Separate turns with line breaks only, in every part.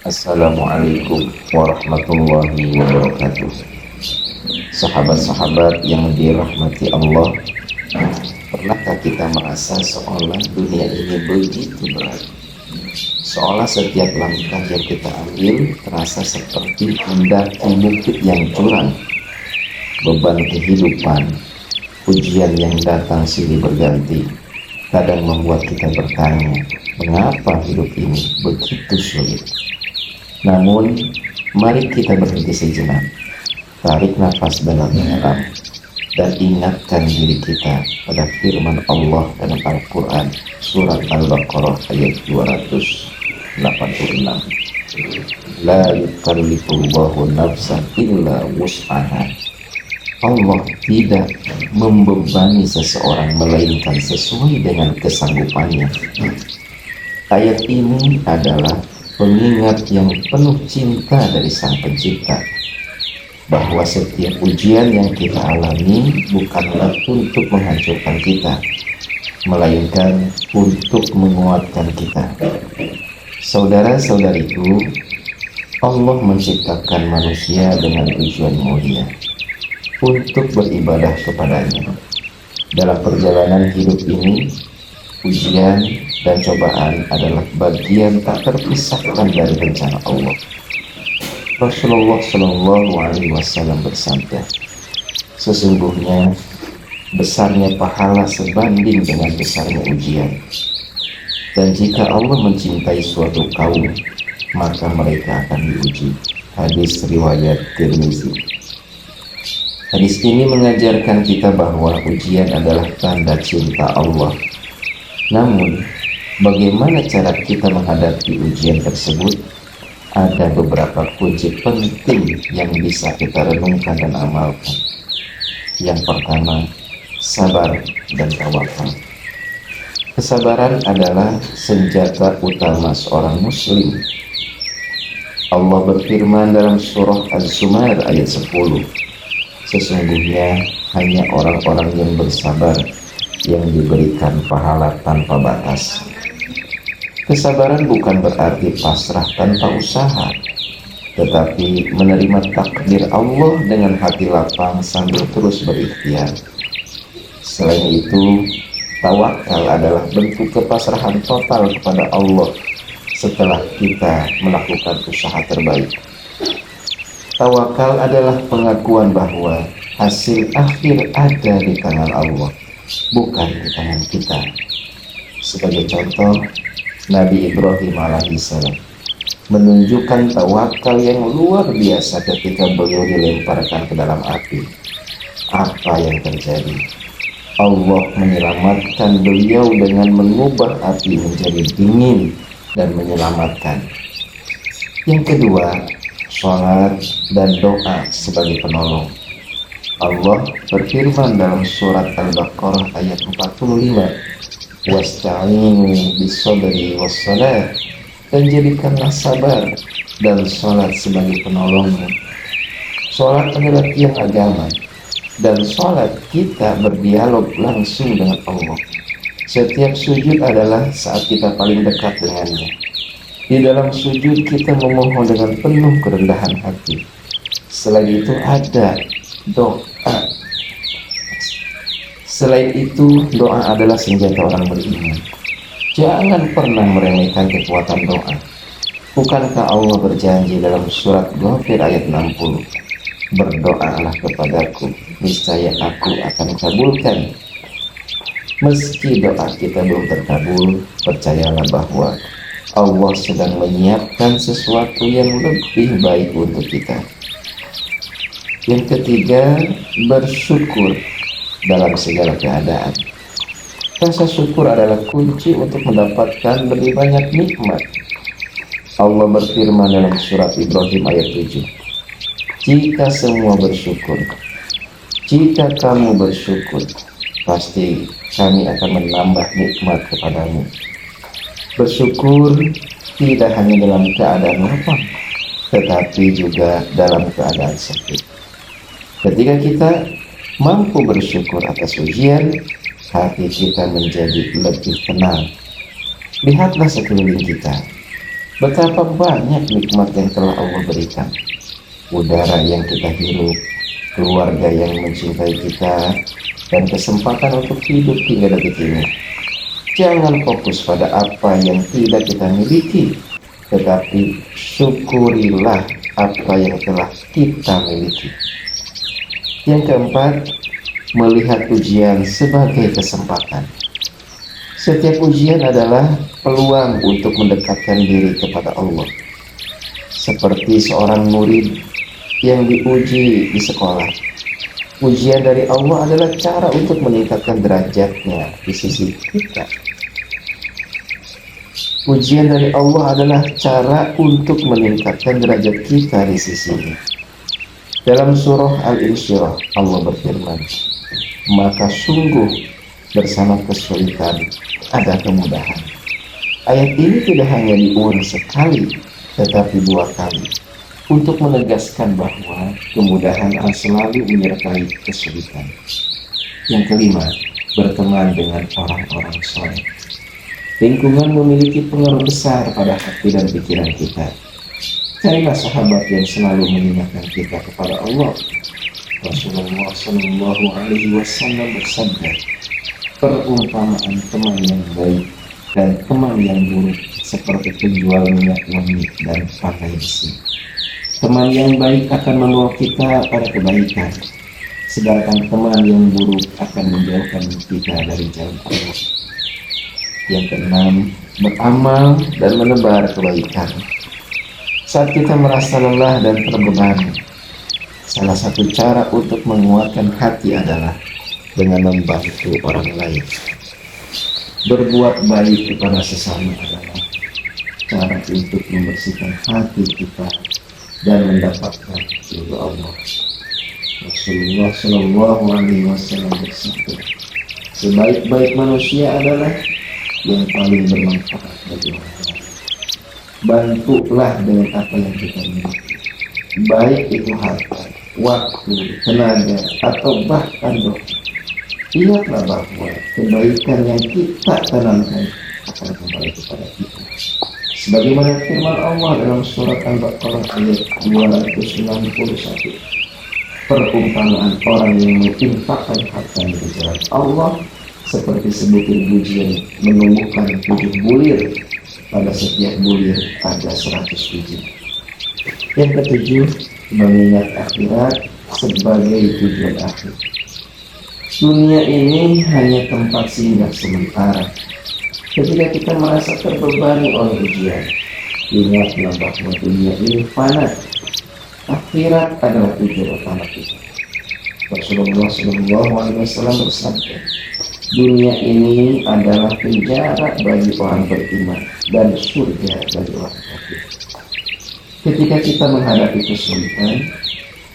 Assalamualaikum warahmatullahi wabarakatuh. Sahabat-sahabat yang dirahmati Allah, pernahkah kita merasa seolah dunia ini begitu berat? Seolah setiap langkah yang kita ambil terasa seperti mendaki bukit yang curam. Beban kehidupan, ujian yang datang silih berganti, kadang membuat kita bertanya, mengapa hidup ini begitu sulit? Namun, mari kita berhenti sejenak, tarik nafas dalam-dalam, dan ingatkan diri kita pada firman Allah dalam Al-Quran, surat Al-Baqarah ayat 286. La yukallifullahu nafsan illa wus'aha. Allah tidak membebani seseorang melainkan sesuai dengan kesanggupannya. Ayat ini adalah pengingat yang penuh cinta dari Sang Pencipta, bahwa setiap ujian yang kita alami bukanlah untuk menghancurkan kita, melainkan untuk menguatkan kita. Saudara-saudariku, Allah menciptakan manusia dengan tujuan mulia, untuk beribadah kepadanya. Dalam perjalanan hidup ini, ujian dan cobaan adalah bagian tak terpisahkan dari rencana Allah. Rasulullah Shallallahu Alaihi Wasallam bersabda, sesungguhnya besarnya pahala sebanding dengan besarnya ujian. Dan jika Allah mencintai suatu kaum, maka mereka akan diuji. Hadis riwayat Tirmizi. Hadis ini mengajarkan kita bahwa ujian adalah tanda cinta Allah. Namun, bagaimana cara kita menghadapi ujian tersebut? Ada beberapa kunci penting yang bisa kita renungkan dan amalkan. Yang pertama, sabar dan tawakal. Kesabaran adalah senjata utama seorang muslim. Allah berfirman dalam surah Az-Zumar ayat 10, sesungguhnya hanya orang-orang yang bersabar yang diberikan pahala tanpa batas. Kesabaran bukan berarti pasrah tanpa usaha, tetapi menerima takdir Allah dengan hati lapang sambil terus berikhtiar. Selain itu, tawakal adalah bentuk kepasrahan total kepada Allah setelah kita melakukan usaha terbaik. Tawakal adalah pengakuan bahwa hasil akhir ada di tangan Allah, bukan di tangan kita. Sebagai contoh, Nabi Ibrahim alaihissalam menunjukkan tawakal yang luar biasa ketika beliau dilemparkan ke dalam api. Apa yang terjadi? Allah menyelamatkan beliau dengan mengubah api menjadi dingin dan menyelamatkan. Yang kedua, salat dan doa sebagai penolong. Allah berfirman dalam surat Al-Baqarah ayat 45, wasta'inu bis-sabri was-salat, dan jadikanlah sabar dan salat sebagai penolongmu. Salat adalah tiang agama, dan salat kita berdialog langsung dengan Allah. Setiap sujud adalah saat kita paling dekat dengannya. Di dalam sujud kita memohon dengan penuh kerendahan hati. Selain itu ada doa. Selain itu, doa adalah senjata orang beriman. Jangan pernah meremehkan kekuatan doa. Bukankah Allah berjanji dalam surat Ghafir ayat 60, berdoalah kepadaku, niscaya aku akan kabulkan. Meski doa kita belum terkabul, percayalah bahwa Allah sedang menyiapkan sesuatu yang lebih baik untuk kita. Yang ketiga, bersyukur dalam segala keadaan. Rasa syukur adalah kunci untuk mendapatkan lebih banyak nikmat. Allah berfirman dalam surat Ibrahim ayat 7, jika semua bersyukur, jika kamu bersyukur, pasti kami akan menambah nikmat kepadamu. Bersyukur tidak hanya dalam keadaan lapang, tetapi juga dalam keadaan sakit. Ketika kita mampu bersyukur atas ujian, hati kita menjadi lebih tenang. Lihatlah sekeliling kita, Betapa banyak nikmat yang telah Allah berikan. Udara yang kita hirup, keluarga yang mencintai kita, dan kesempatan untuk hidup hingga detik ini. Jangan fokus pada apa yang tidak kita miliki, tetapi syukurilah apa yang telah kita miliki. Yang keempat, melihat ujian sebagai kesempatan. Setiap ujian adalah peluang untuk mendekatkan diri kepada Allah. Seperti seorang murid yang diuji di sekolah. Ujian dari Allah adalah cara untuk meningkatkan derajatnya di sisi kita. Ujian dari Allah adalah cara untuk meningkatkan derajat kita di sisinya. Dalam surah Al-Insyirah, Allah berfirman, maka sungguh bersama kesulitan ada kemudahan. Ayat ini tidak hanya diulang sekali, tetapi 2 kali, untuk menegaskan bahwa kemudahan akan selalu menyertai kesulitan. Yang kelima, berteman dengan orang-orang soleh. Lingkungan memiliki pengaruh besar pada hati dan pikiran kita. Carilah sahabat yang selalu mengingatkan kita kepada Allah. Rasulullah Shallallahu Alaihi Wasallam bersabda, perumpamaan teman yang baik dan teman yang buruk seperti penjual minyak wangi dan pakai besi. Teman yang baik akan membawa kita pada kebaikan, sedangkan teman yang buruk akan menjauhkan kita dari jalan Allah. Yang keenam, beramal dan menebar kebaikan. Saat kita merasa lelah dan terbebani, salah satu cara untuk menguatkan hati adalah dengan membantu orang lain. Berbuat baik kepada sesama adalah cara untuk membersihkan hati kita dan mendapatkan ridho Allah. Rasulullah Shallallahu Alaihi Wasallam bersabda, sebaik-baik manusia adalah yang paling bermanfaat bagi orang lain. Bantulah dengan apa yang kita miliki, baik itu harta, waktu, tenaga, atau bahkan doa. Ingatlah bahwa kebaikan yang kita tanamkan akan kembali kepada kita. Sebagaimana firman Allah dalam surat Al-Baqarah ayat 291, perumpamaan orang yang menginfakkan hartanya di jalan Allah seperti sebutir biji yang menumbuhkan 7 bulir, pada setiap bulir ada 100 biji. Yang ketujuh, mengingat akhirat sebagai tujuan akhir. Dunia ini hanya tempat singgah sementara. Ketika kita merasa terbebani oleh ujian, ingatlah bahwa dunia ini fana. Akhirat adalah tujuan utama kita. Rasulullah SAW bersabda, dunia ini adalah penjara bagi orang beriman dan surga bagi orang kafir. Ketika kita menghadapi kesulitan,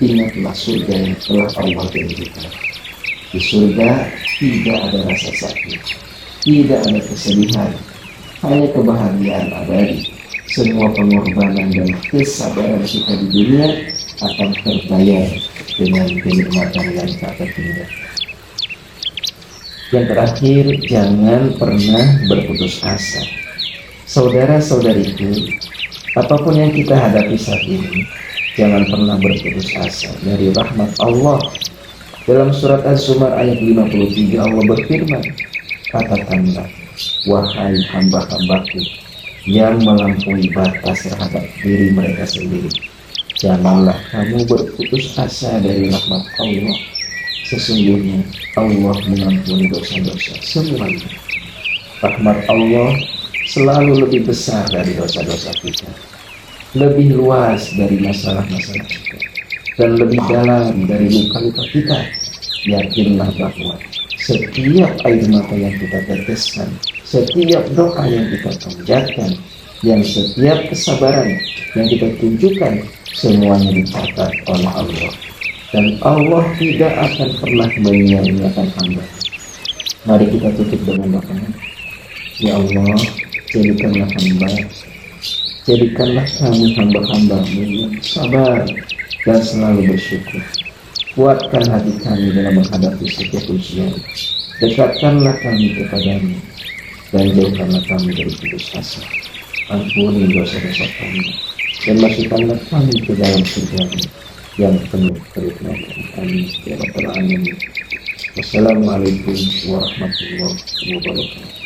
ingatlah surga yang telah Allah janjikan. Di surga tidak ada rasa sakit, tidak ada kesedihan, hanya kebahagiaan abadi. Semua pengorbanan dan kesabaran kita di dunia akan terbayar dengan kenikmatan yang tak terhingga. Yang terakhir, jangan pernah berputus asa. Saudara-saudariku, apapun yang kita hadapi saat ini, jangan pernah berputus asa dari rahmat Allah. Dalam surat Az-Zumar ayat 53 Allah berfirman, katakanlah, wahai hamba-hambaku yang melampaui batas terhadap diri mereka sendiri, janganlah kamu berputus asa dari rahmat Allah. Sesungguhnya Allah mengampuni dosa-dosa semuanya. Rahmat Allah selalu lebih besar dari dosa-dosa kita, lebih luas dari masalah-masalah kita, dan lebih dalam dari luka-luka kita. Yakinlah bahwa setiap air mata yang kita teteskan, setiap doa yang kita panjatkan, yang setiap kesabaran yang kita tunjukkan, semuanya dicatat oleh Allah. Dan Allah tidak akan pernah menyia-nyiakan hamba. Mari kita tutup dengan doa. Ya Allah, jadikanlah kami hamba-hambamu yang sabar dan selalu bersyukur. Kuatkan hati kami dalam menghadapi setiap ujian. Dekatkanlah kami kepadamu dan jauhkanlah kami dari putus asa. ampuni dosa-dosa kami, dan masukkanlah kami ke dalam surga yang penuh kenikmatan. Amin ya rabbal alamin. Wassalamualaikum warahmatullahi wabarakatuh.